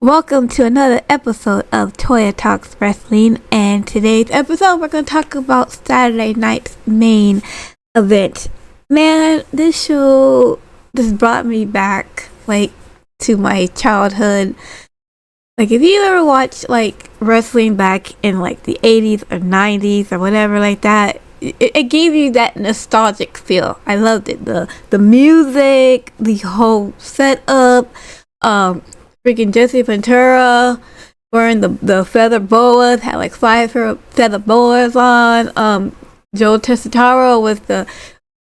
Welcome to another episode of Toya Talks Wrestling, and today's episode we're going to talk about Saturday night's main event. Man, this show just brought me back, to my childhood. If you ever watched, wrestling back in, the 80s or 90s or whatever like that, it gave you that nostalgic feel. I loved it. The music, the whole setup, freaking Jesse Ventura wearing the feather boas, had five feather boas on. Joe Tessitaro was the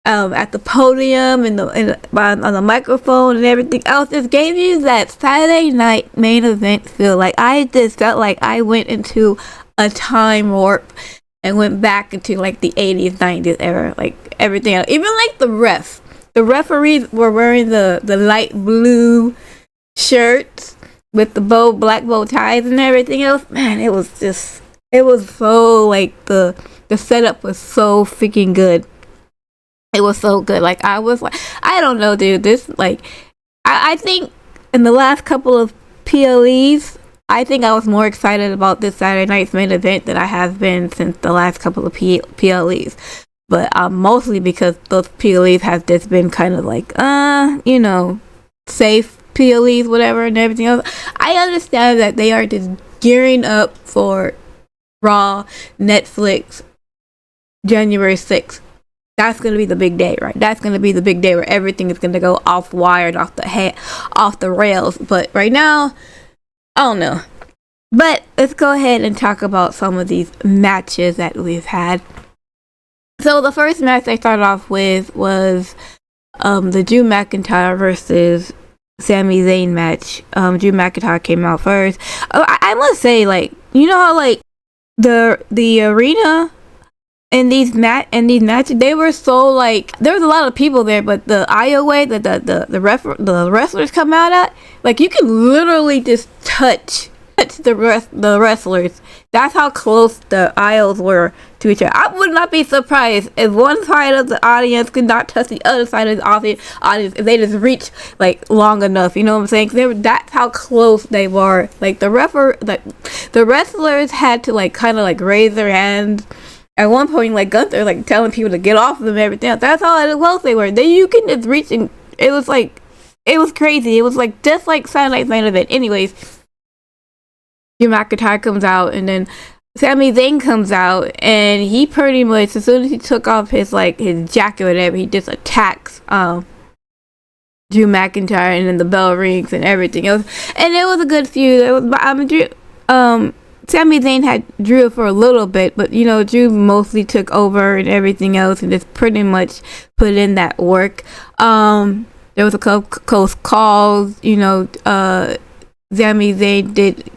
at the podium and on the microphone and everything else. Just gave you that Saturday night main event feel. I just felt like I went into a time warp and went back into the 80s, 90s era. Everything else, even the referees were wearing the light blue shirts with the black bow ties and everything else. Man, it was so the setup was so freaking good. It was so good. I don't know, dude. This I think in the last couple of PLEs, I think I was more excited about this Saturday night's main event than I have been since the last couple of PLEs. But mostly because those PLEs have just been kind of safe PLEs, whatever, and everything else. I understand that they are just gearing up for Raw, Netflix, January 6th. That's gonna be the big day, right? That's gonna be the big day where everything is gonna go off wired, off the rails. But right now, I don't know. But let's go ahead and talk about some of these matches that we've had. So the first match I started off with was the Drew McIntyre versus Sami Zayn match. Drew McIntyre came out first. I must say, how the arena in these matches, they were so there was a lot of people there, but the aisle way that the wrestlers come out at, you can literally just touch the wrestlers. That's how close the aisles were to each other. I would not be surprised if one side of the audience could not touch the other side of the audience if they just reach long enough. You know what I'm saying? That's how close they were. The wrestlers had to kind of raise their hands. At one point, Gunther telling people to get off of them and everything else. That's how close they were. Then you can just reach, and it was crazy. It was just like Saturday Night's main event. Anyways, Drew McIntyre comes out, and then Sami Zayn comes out, and he pretty much, as soon as he took off his his jacket or whatever, he just attacks Drew McIntyre, and then the bell rings and everything else. And it was a good feud. Sami Zayn had Drew for a little bit, but Drew mostly took over and everything else, and just pretty much put in that work. There was a couple close calls. Sami Zayn did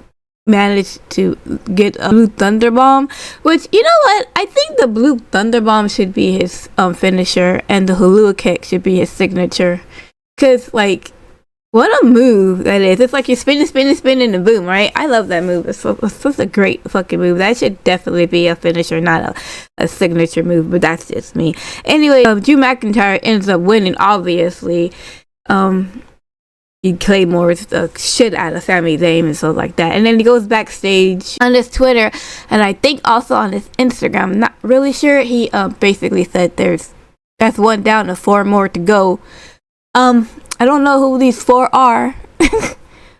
manage to get a Blue Thunder Bomb, which, you know what? I think the Blue Thunder Bomb should be his finisher, and the Halua Kick should be his signature. Cause what a move that is. It's you're spinning, and boom, right? I love that move. It's such a great fucking move. That should definitely be a finisher, not a signature move, but that's just me. Anyway, Drew McIntyre ends up winning, obviously. He claymores the shit out of Sami Zayn and stuff like that. And then he goes backstage on his Twitter, and I think also on his Instagram. I'm not really sure. He basically said that's one down and 4 more to go. I don't know who these 4 are.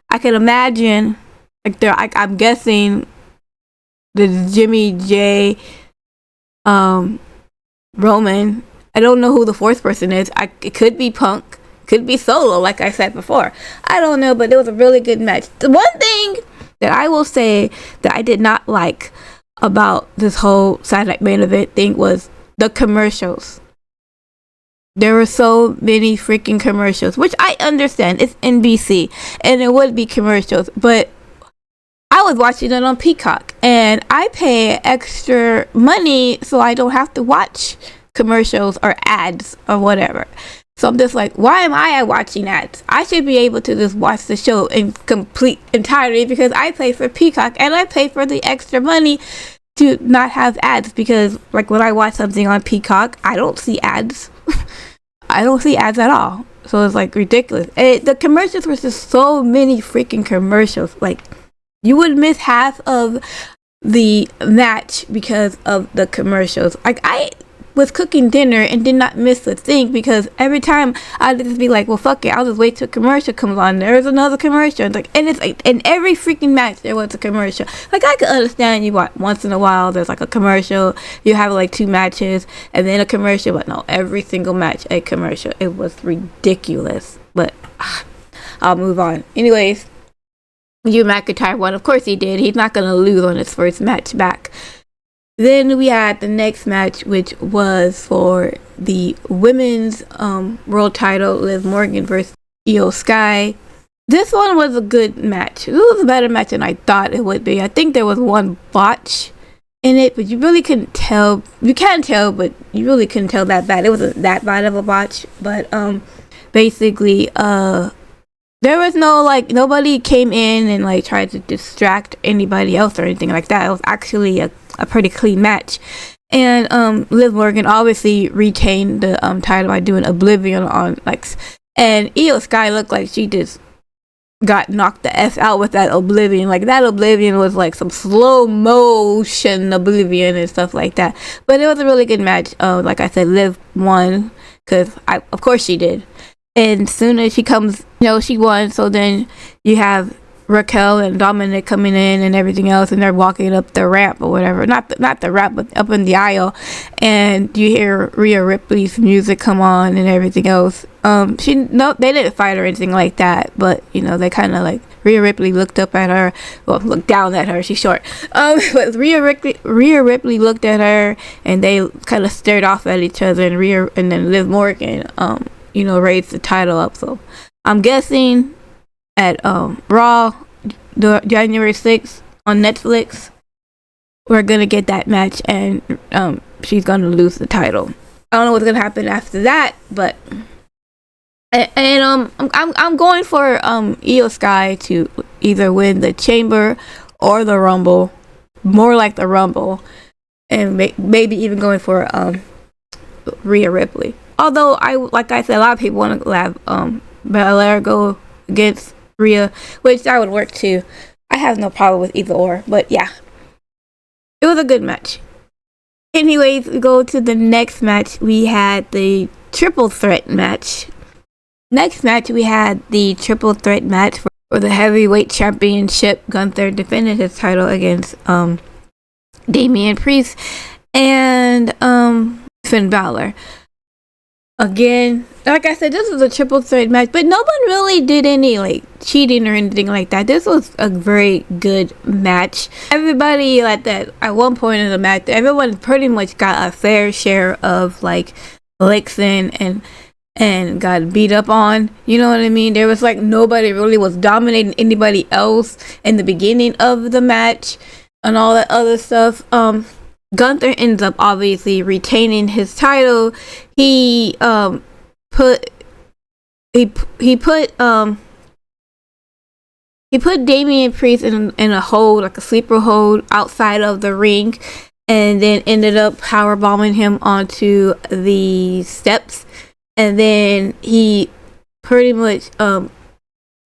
I can imagine, I'm guessing the Jimmy J, Roman. I don't know who the 4th person is. It could be Punk, could be Solo, like I said before. I don't know, but it was a really good match. The one thing that I will say that I did not like about this whole Saturday Night main event thing was the commercials. There were so many freaking commercials, which I understand. It's NBC, and it would be commercials. But I was watching it on Peacock, and I pay extra money so I don't have to watch commercials or ads or whatever. So I'm just why am I watching ads? I should be able to just watch the show in complete entirety because I pay for Peacock, and I pay for the extra money to not have ads, because when I watch something on Peacock, I don't see ads. I don't see ads at all. So it's like ridiculous. The commercials were just so many freaking commercials. Like, you would miss half of the match because of the commercials. Like, I was cooking dinner and did not miss a thing because every time I'd just be like, well, fuck it, I'll just wait till a commercial comes on. There's another commercial. It's like in every freaking match there was a commercial. Like, I could understand you once in a while there's like a commercial, you have like 2 matches and then a commercial, but no, every single match a commercial. It was ridiculous. But I'll move on. Anyways, Drew McIntyre won. Of course he did. He's not gonna lose on his first match back. Then we had the next match, which was for the women's world title, Liv Morgan versus Io Sky. This one was a good match. It was a better match than I thought it would be. I think there was one botch in it, but you really couldn't tell. You can tell, but you really couldn't tell that bad. It wasn't that bad of a botch. But basically, there was no, like, nobody came in and like tried to distract anybody else or anything like that. It was actually a pretty clean match. And Liv Morgan obviously retained the title by doing Oblivion on, like, and Io Sky looked like she just got knocked the F out with that Oblivion. Like, that Oblivion was like some slow motion Oblivion and stuff like that. But it was a really good match. Like I said, Liv won because of course she did. And soon as she comes, she won. So then you have Raquel and Dominic coming in and everything else, and they're walking up the ramp or whatever. Not the ramp, but up in the aisle. And you hear Rhea Ripley's music come on and everything else. They didn't fight or anything like that, but they kind of like, Rhea Ripley looked up at her, well, looked down at her. She's short. But Rhea Ripley looked at her, and they kind of stared off at each other. And then Liv Morgan, raised the title up. So I'm guessing at Raw, January 6th on Netflix, we're gonna get that match, and she's gonna lose the title. I don't know what's gonna happen after that, but I'm going for Io Sky to either win the Chamber or the Rumble, more like the Rumble, and maybe even going for Rhea Ripley. Although like I said, a lot of people want to have Belair go against Rhea, which that would work too. I have no problem with either or, but yeah, it was a good match. Anyways, we go to the next match. We had the triple threat match. Next match, we had the triple threat match for the heavyweight championship. Gunther defended his title against Damian Priest and Finn Balor. Again, like I said, this was a triple threat match, but no one really did any like cheating or anything like that. This was a very good match. Everybody at one point in the match, everyone pretty much got a fair share of like licks and got beat up on. You know what I mean? There was like nobody really was dominating anybody else in the beginning of the match and all that other stuff. Gunther ends up obviously retaining his title. He put Damian Priest in a hold, like a sleeper hold outside of the ring, and then ended up powerbombing him onto the steps. And then he pretty much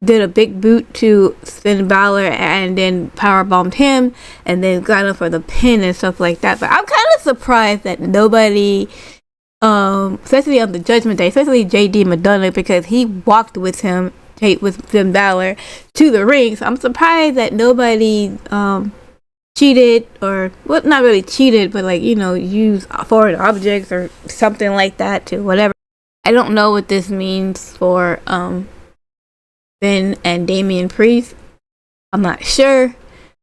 did a big boot to Finn Balor and then powerbombed him and then got him for the pin and stuff like that. But I'm kind of surprised that nobody, especially on the Judgment Day, especially JD McDonough, because he walked with him, with Finn Balor to the ring. So I'm surprised that nobody cheated, or, well, not really cheated, but like, use foreign objects or something like that to whatever. I don't know what this means for Finn and Damian Priest. I'm not sure.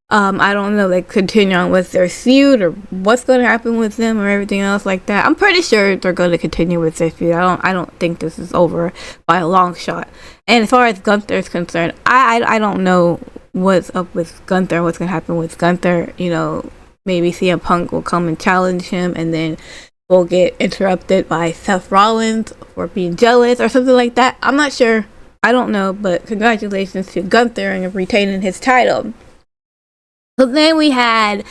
I don't know, like, continue on with their feud or what's going to happen with them or everything else like that. I'm pretty sure they're going to continue with their feud. I don't think this is over by a long shot. And as far as Gunther is concerned, I don't know what's up with Gunther, what's going to happen with Gunther. Maybe CM Punk will come and challenge him, and then we'll get interrupted by Seth Rollins for being jealous or something like that. I'm not sure. I don't know, but congratulations to Gunther and retaining his title. So then we had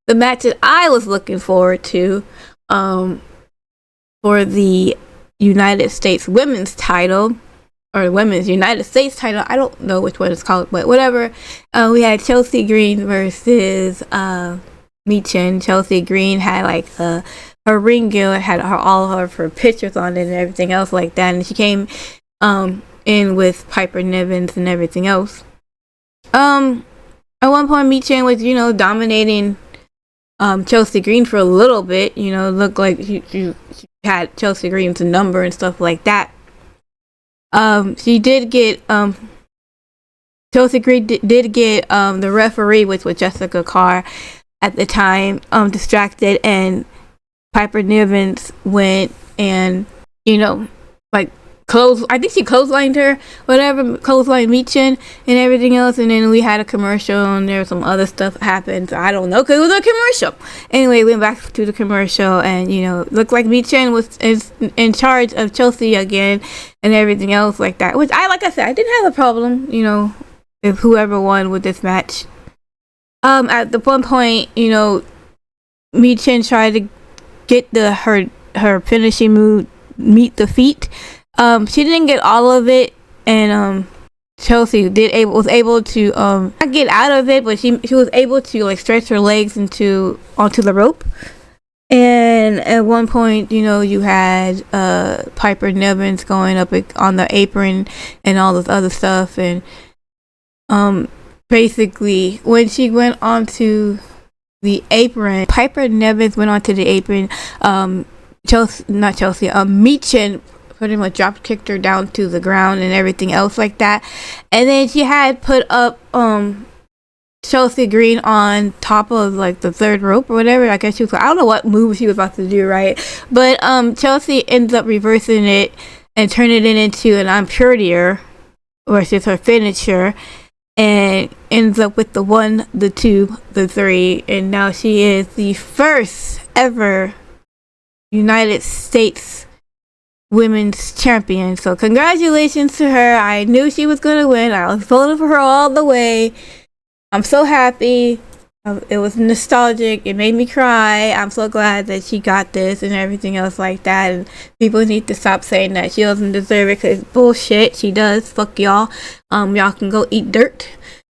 the match that I was looking forward to for the United States women's title. or women's United States title. I don't know which one it's called, but whatever. We had Chelsea Green versus Michin. Chelsea Green had like her ring gear, had all of her pictures on it and everything else like that, and she came in with Piper Nivens and everything else. At one point, Michin was, dominating Chelsea Green for a little bit. Looked like she had Chelsea Green's number and stuff like that. She did get Chelsea Green did get the referee, which was Jessica Carr at the time, distracted, and Piper Nivens went and like I think she clotheslined her, clotheslined Michin and everything else, and then we had a commercial and there was some other stuff happened. I don't know, because it was a commercial. Anyway, went back to the commercial and, looked like Michin is in charge of Chelsea again and everything else like that, which like I said, I didn't have a problem, if whoever won with this match. At the one point, Michin tried to get her finishing move, meet the feet. She didn't get all of it, and Chelsea was able to not get out of it, but she was able to like stretch her legs onto the rope. And at one point, you had Piper Nivens going up on the apron and all this other stuff, and basically when she went onto the apron, Piper Nivens went onto the apron. Michin pretty much drop kicked her down to the ground and everything else like that, and then she had put up Chelsea Green on top of like the third rope or whatever. I guess I don't know what move she was about to do, right? But Chelsea ends up reversing it and turning it into an imperial, which is her finisher, and ends up with the 1, the 2, the 3, and now she is the first ever United States women's champion. So congratulations to her. I knew she was gonna win. I was voting for her all the way. I'm so happy. It was nostalgic. It made me cry. I'm so glad that she got this and everything else like that. And people need to stop saying that she doesn't deserve it, because it's bullshit. She does. Fuck y'all. Y'all can go eat dirt.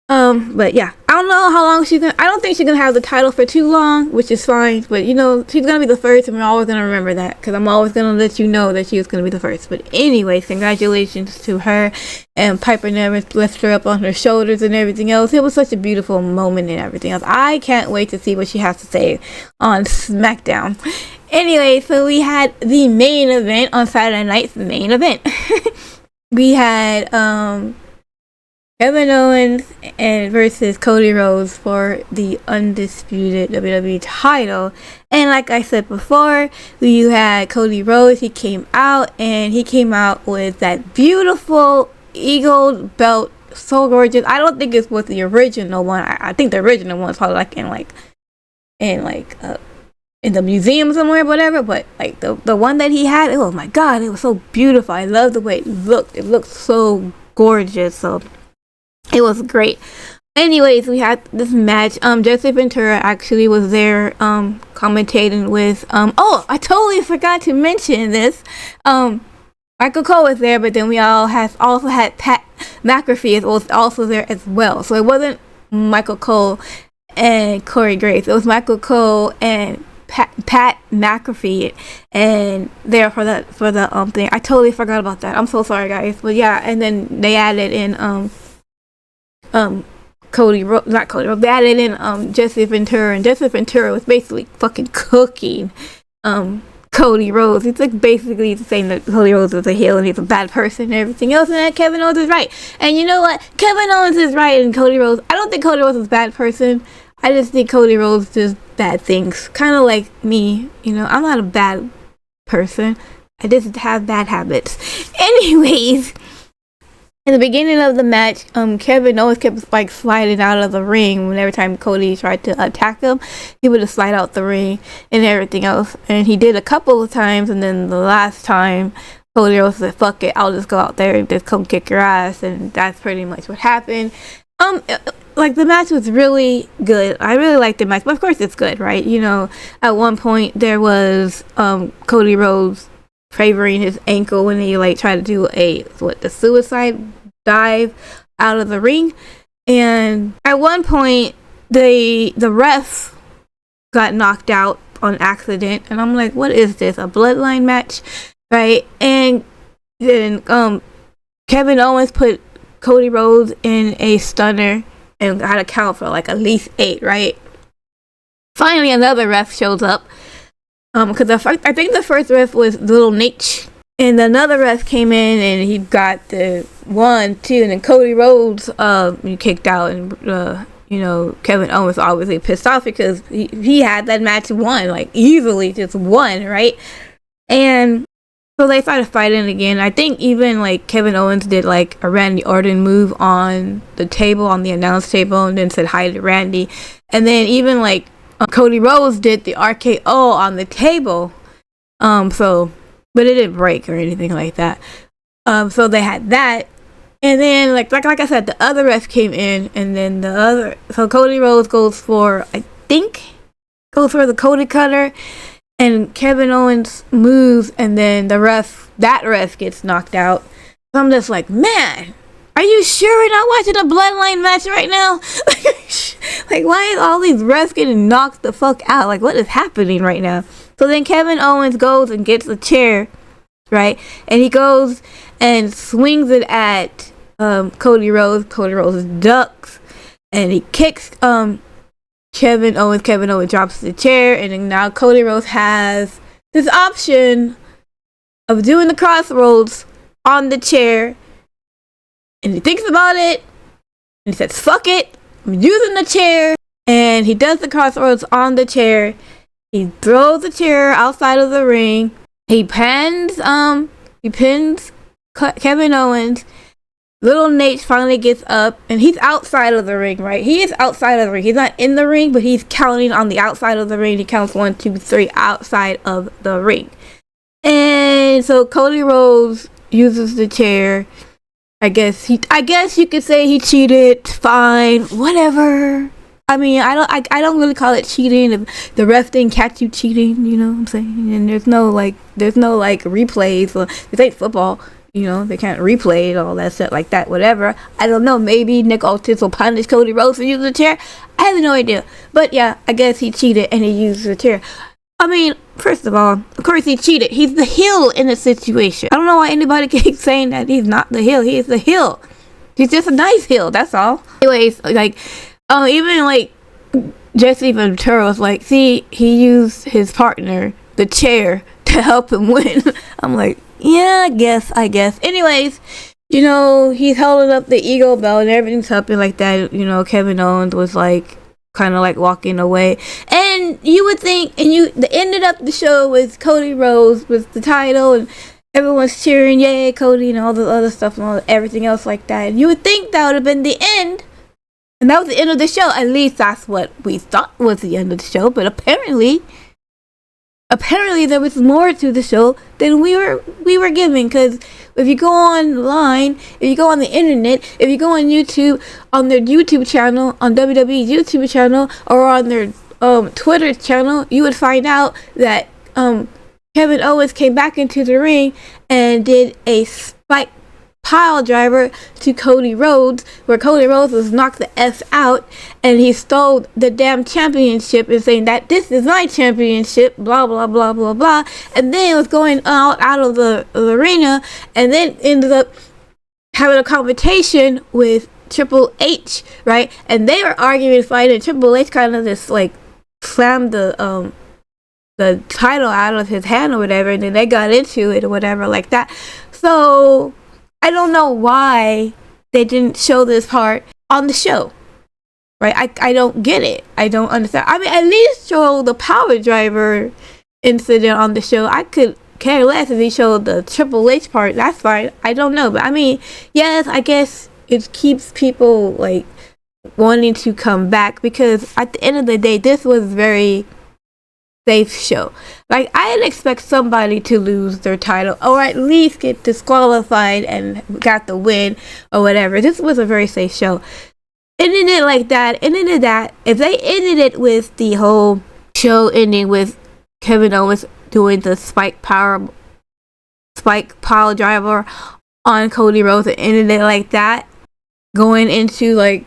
But yeah, I don't know how long I don't think she's gonna have the title for too long, which is fine, but she's gonna be the first, and we're always gonna remember that, because I'm always gonna let you know that she was gonna be the first. But anyways, congratulations to her, and Piper Nivens lifted her up on her shoulders and everything else. It was such a beautiful moment and everything else. I can't wait to see what she has to say on SmackDown. Anyway, so we had the main event on Saturday night. The main event. We had Kevin Owens versus Cody Rhodes for the undisputed WWE title. And like I said before, you had Cody Rhodes. He came out with that beautiful eagle belt, so gorgeous. I don't think it's with the original one. I think the original one is probably like in the museum somewhere, whatever. But like the one that he had, oh my god, it was so beautiful. I love the way it looked. It looked so gorgeous. So it was great. Anyways, we had this match. Jesse Ventura actually was there commentating with I totally forgot to mention this. Michael Cole was there, but then we also had Pat McAfee was also there as well. So it wasn't Michael Cole and Corey Graves. It was Michael Cole and Pat McAfee, and there for the thing. I totally forgot about that. I'm so sorry, guys. But yeah, and then they added in they added in Jesse Ventura, and Jesse Ventura was basically fucking cooking Cody Rhodes. It's like basically saying that Cody Rhodes is a heel and he's a bad person and everything else, and that Kevin Owens is right. And you know what? Kevin Owens is right, and Cody Rhodes, I don't think Cody Rhodes is a bad person. I just think Cody Rhodes does bad things. Kind of like me, I'm not a bad person. I just have bad habits. Anyways, in the beginning of the match, Kevin Owens kept like sliding out of the ring. Whenever time Cody tried to attack him, he would just slide out the ring and everything else. And he did a couple of times, and then the last time, Cody Rhodes said, "Fuck it, I'll just go out there and just come kick your ass," and that's pretty much what happened. Like the match was really good. I really liked the match, but of course it's good, right? At one point there was Cody Rhodes favoring his ankle when he like tried to do the suicide dive out of the ring. And at one point, the ref got knocked out on accident, and I'm like, what is this? A bloodline match, right? And then Kevin Owens put Cody Rhodes in a stunner and had to count for like at least 8, right? Finally, another ref shows up. Because I think the first ref was Little Nighy, and another ref came in and he got the 1, 2, and then Cody Rhodes he kicked out, and Kevin Owens obviously pissed off because he had that match won, like easily just won, right? And so they started fighting again. I think even like Kevin Owens did like a Randy Orton move on the table, on the announce table, and then said hi to Randy. And then even like Cody Rhodes did the RKO on the table. But it didn't break or anything like that. So they had that. And then like I said, the other ref came in, and then so Cody Rhodes goes for the Cody Cutter, and Kevin Owens moves, and then that ref gets knocked out. So I'm just like, man, are you sure we're not watching a bloodline match right now? Like, why is all these refs getting knocked the fuck out? Like, what is happening right now? So then Kevin Owens goes and gets a chair, right? And he goes and swings it at Cody Rhodes. Cody Rhodes ducks, and he kicks Kevin Owens. Kevin Owens drops the chair, and then now Cody Rhodes has this option of doing the crossroads on the chair. And he thinks about it, and he says, fuck it, I'm using the chair. And he does the crossroads on the chair. He throws the chair outside of the ring. He pins Kevin Owens. Little Nate finally gets up, and he's outside of the ring, right? He is outside of the ring. He's not in the ring, but he's counting on the outside of the ring. He counts 1, 2, 3 outside of the ring. And so Cody Rhodes uses the chair. I guess you could say he cheated. Fine, whatever. I mean, I don't really call it cheating if the ref didn't catch you cheating. You know what I'm saying? And there's no replays. So this ain't football. They can't replay all that stuff like that. Whatever. I don't know. Maybe Nick Aldis will punish Cody Rhodes for using the chair. I have no idea. But yeah, I guess he cheated and he used the chair. I mean, first of all, of course he cheated. He's the heel in the situation. I don't know why anybody keeps saying that he's not the heel. He is the heel. He's just a nice heel. That's all. Anyways, like, even like Jesse Ventura was like, see, he used his partner, the chair, to help him win. I'm like, yeah, I guess. Anyways, he's holding up the Eagle belt and everything's happening like that. Kevin Owens was like, kind of like walking away, and you would think, the ended up the show with Cody Rhodes with the title, and everyone's cheering, yay Cody, and all the other stuff and everything else like that, and you would think that would have been the end, and that was the end of the show. At least that's what we thought was the end of the show. But apparently there was more to the show than we were given. Because if you go online, if you go on the internet, if you go on YouTube, on their YouTube channel, on WWE's YouTube channel, or on their Twitter channel, you would find out that Kevin Owens came back into the ring and did a spike pile driver to Cody Rhodes, where Cody Rhodes was knocked the F out, and he stole the damn championship and saying that this is my championship, blah blah blah blah blah, and then was going out of the arena, and then ended up having a confrontation with Triple H, right? And they were arguing and fighting, and Triple H kind of just like slammed the title out of his hand or whatever, and then they got into it or whatever like that. So I don't know why they didn't show this part on the show, right? I don't get it. I don't understand. I mean, at least show the power driver incident on the show. I could care less if he showed the Triple H part. That's fine. I don't know. But I mean, yes, I guess it keeps people like wanting to come back, because at the end of the day, this was very safe show. Like, I didn't expect somebody to lose their title or at least get disqualified and got the win or whatever. This was a very safe show. Ending it like that, if they ended it with the whole show ending with Kevin Owens doing the spike power Spike pile driver on Cody Rhodes and ended it like that, going into like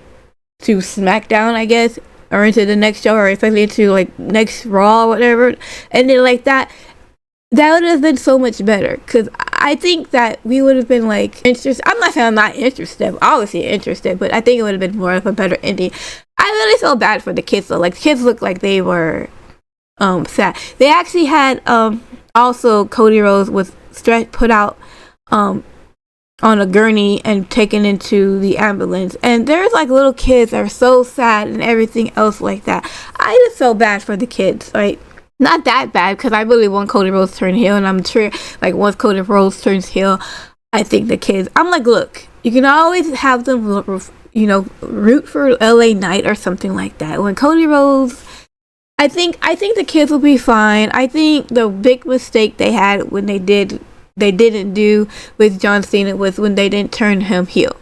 to SmackDown, I guess, or into the next show, or especially into like next Raw or whatever, ended like that. That would have been so much better, because I think that we would have been like interested. I'm not saying I'm not interested, I'm obviously interested, but I think it would have been more of a better ending. I really feel bad for the kids though. Like, the kids looked like they were sad. They actually had also Cody Rhodes was put out on a gurney and taken into the ambulance, and there's like little kids that are so sad and everything else like that. I just feel bad for the kids, right? Not that bad, because I really want Cody Rhodes to turn heel, and I'm sure like once Cody Rhodes turns heel, I think the kids, I'm like, look, you can always have them root for LA Knight or something like that. When Cody Rhodes, I think the kids will be fine. I think the big mistake they had when they didn't do with John Cena was when they didn't turn him heel.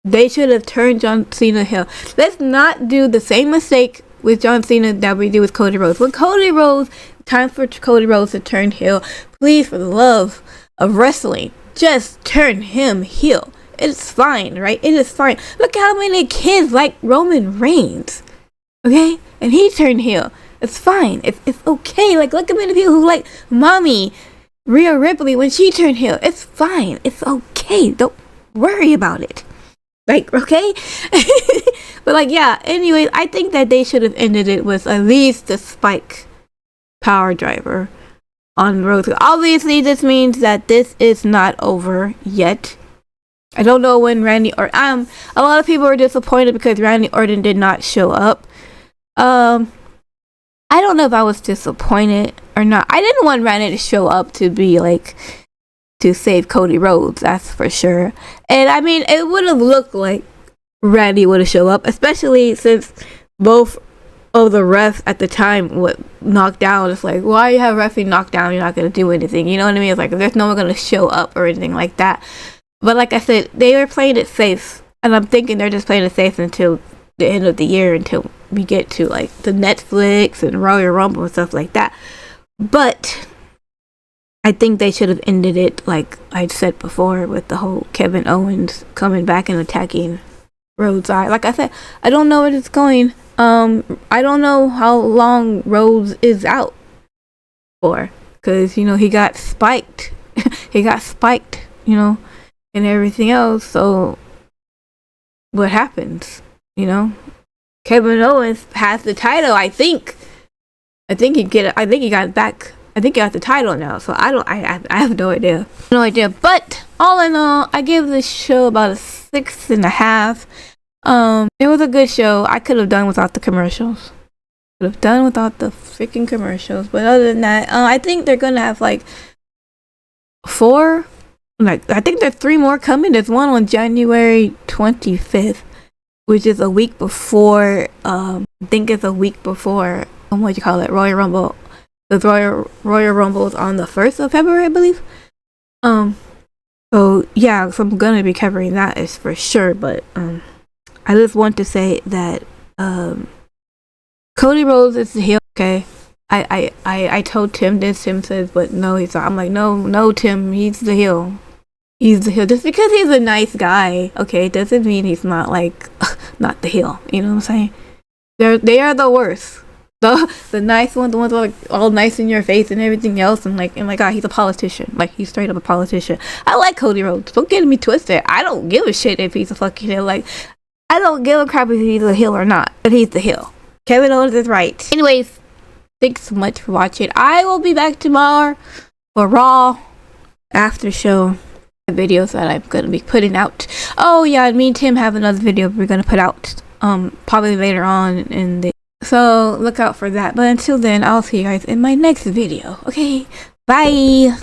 They should have turned John Cena heel. Let's not do the same mistake with John Cena that we do with Cody Rhodes. When Cody Rhodes, time for Cody Rhodes to turn heel, please, for the love of wrestling, just turn him heel. It's fine, right? It is fine. Look how many kids like Roman Reigns, okay? And he turned heel. It's fine. It's okay. Like, look at many people who like Mommy Rhea Ripley when she turned heel. It's fine. It's okay. Don't worry about it. Like, okay? But like, yeah, anyways, I think that they should have ended it with at least the Spike power driver on Rhodes. Obviously, this means that this is not over yet. I don't know when Randy or a lot of people are disappointed because Randy Orton did not show up. I don't know if I was disappointed or not. I didn't want Randy to show up to be like to save Cody Rhodes, that's for sure. And I mean, it would have looked like Randy would have showed up, especially since both of the refs at the time would knock down. It's like, why you have referee knocked down? You're not gonna do anything. You know what I mean? It's like, there's no one gonna show up or anything like that. But like I said, they were playing it safe, and I'm thinking they're just playing it safe until the end of the year, until we get to like the Netflix and Royal Rumble and stuff like that. But I think they should have ended it like I said before, with the whole Kevin Owens coming back and attacking Rhodes. Like I said, I don't know where it's going. I don't know how long Rhodes is out for, because he got spiked. He got spiked, and everything else. So what happens? Kevin Owens has the title. I think he got it back. I think he got the title now. So I have no idea. But all in all, I give this show about a 6.5. It was a good show. I could have done without the commercials. Could have done without the freaking commercials. But other than that, I think they're gonna have like 4. Like, I think there's 3 more coming. There's one on January 25th, which is a week before. I think it's a week before. What do you call it? Royal Rumble. The Royal Rumble is on the 1st of February, I believe. So yeah, so I'm gonna be covering that, is for sure. But I just want to say that Cody Rhodes is the heel. Okay, I told Tim this. Tim says, but no, he's not. I'm like, no, Tim, he's the heel. He's the heel. Just because he's a nice guy, okay, doesn't mean he's not like not the heel. You know what I'm saying? They are the worst. The nice ones, the ones that are like all nice in your face and everything else, and my God, he's a politician. Like, he's straight up a politician. I like Cody Rhodes. Don't get me twisted. I don't give a shit if he's a fucking heel. Like, I don't give a crap if he's a heel or not, but he's the heel. Kevin Owens is right. Anyways, thanks so much for watching. I will be back tomorrow for Raw after show videos that I'm gonna be putting out. Oh yeah, me and Tim have another video we're gonna put out probably later on in the, so look out for that. But until then, I'll see you guys in my next video. Okay, bye.